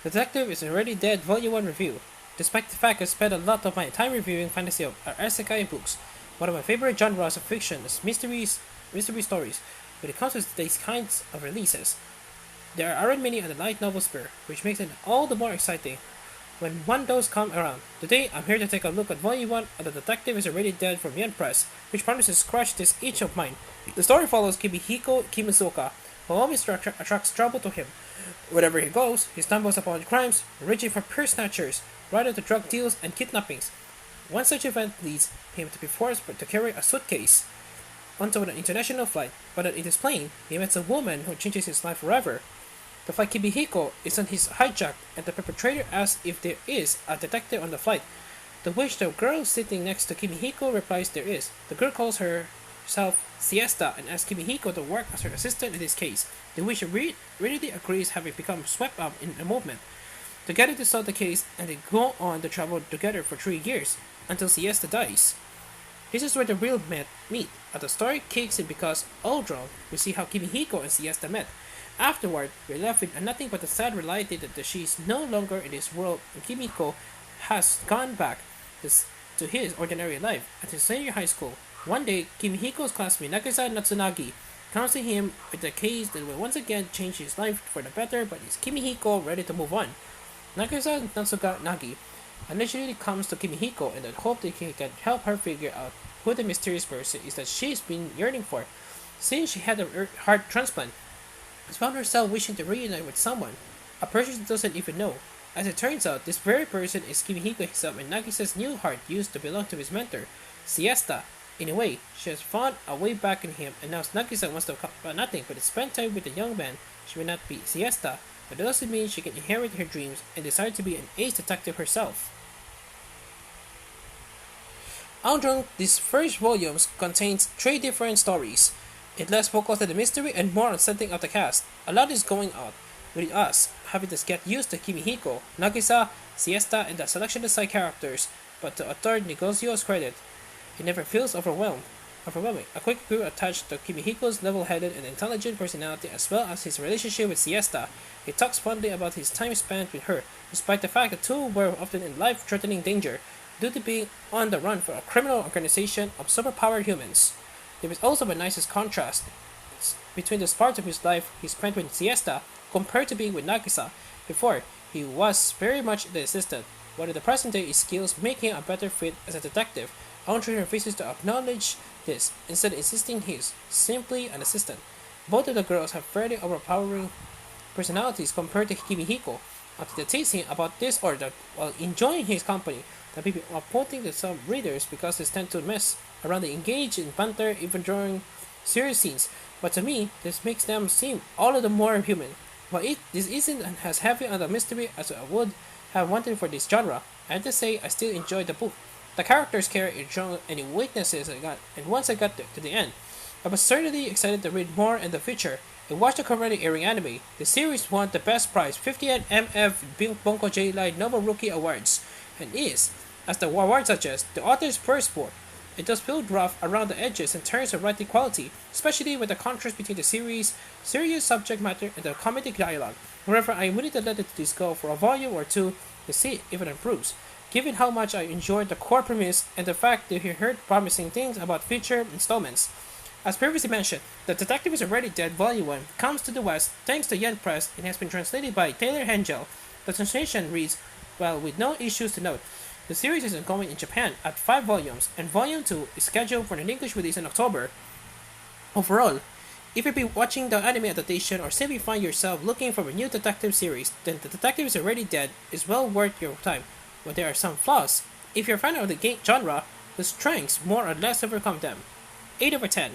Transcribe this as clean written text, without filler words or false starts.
Detective is Already Dead Volume 1 review. Despite the fact I spent a lot of my time reviewing fantasy or isekai books, one of my favorite genres of fiction is mystery stories. When it comes to these kinds of releases, there aren't many on the light novel sphere, which makes it all the more exciting when one does come around. Today, I'm here to take a look at Volume 1 of The Detective is Already Dead from Yen Press, which promises to crush this itch of mine. The story follows Kimihiko Kimizuka, who always attracts trouble to him. Wherever he goes, he stumbles upon crimes ranging from purse snatchers, right to drug deals and kidnappings. One such event leads him to be forced to carry a suitcase onto an international flight, but on his plane, he meets a woman who changes his life forever. The flight Kimihiko is on his hijack, and the perpetrator asks if there is a detective on the flight, to which the girl sitting next to Kimihiko replies there is. The girl calls herself Siesta and asks Kimihiko to work as her assistant in this case, to which she readily agrees, having become swept up in the movement. Together they solve the case, and they go on to travel together for 3 years, until Siesta dies. This is where the real meet, and the story kicks in because, all drunk, we see how Kimihiko and Siesta met. Afterward, we're left with nothing but the sad reality that she is no longer in this world, and Kimiko has gone back to his ordinary life at his senior high school. One day, Kimihiko's classmate Nagisa Natsunagi comes to him with a case that will once again change his life for the better, but is Kimihiko ready to move on? Nagisa Natsunagi initially comes to Kimihiko in the hope that he can help her figure out who the mysterious person is that she's been yearning for. Since she had a heart transplant, she found herself wishing to reunite with someone, a person she doesn't even know. As it turns out, this very person is Kimihiko himself, and Nagisa's new heart used to belong to his mentor, Siesta. In a way, she has found a way back in him, and now Nagisa wants to nothing but to spend time with the young man. She may not be Siesta, but it doesn't mean she can inherit her dreams and decide to be an ace detective herself. Outdrunk, this first volume contains 3 different stories. It less focused on the mystery and more on setting up the cast. A lot is going on with us, having to get used to Kimihiko, Nagisa, Siesta, and the selection of side characters, but to author Negocio's credit, it never feels overwhelming. A quick review attached to Kimihiko's level-headed and intelligent personality as well as his relationship with Siesta. He talks fondly about his time spent with her, despite the fact the two were often in life-threatening danger due to being on the run for a criminal organization of superpowered humans. There is also a nicest contrast between the part of his life he spent with Siesta compared to being with Nagisa. Before, he was very much the assistant, while in the present day his skills make him a better fit as a detective. Andre refuses to acknowledge this, instead insisting he is simply an assistant. Both of the girls have fairly overpowering personalities compared to Kimihiko. Until they tease him about this or that while enjoying his company, the people are pointing to some readers because they tend to mess around and engage in banter even during serious scenes. But to me, this makes them seem all of the more human. While this isn't as heavy on the mystery as I would have wanted for this genre, I have to say I still enjoyed the book. The characters carry any weaknesses I got, and once I got to the end, I was certainly excited to read more in the future. I watched the currently airing anime. The series won the best prize, 50th MF Bunko J Light Novel Rookie Awards, and is, as the award suggests, the author's first book. It does feel rough around the edges in terms of writing quality, especially with the contrast between the series' serious subject matter and the comedic dialogue. However, I am willing to let this go for a volume or two to see if it improves, given how much I enjoyed the core premise and the fact that he heard promising things about future installments. As previously mentioned, The Detective is Already Dead Volume 1 comes to the West thanks to Yen Press and has been translated by Taylor Hengel. The translation reads, well, with no issues to note. The series is ongoing in Japan at 5 volumes, and Volume 2 is scheduled for an English release in October. Overall, if you've been watching the anime adaptation or simply find yourself looking for a new detective series, then The Detective is Already Dead is well worth your time. But there are some flaws. If you're a fan of the genre, the strengths more or less overcome them. 8 over 10.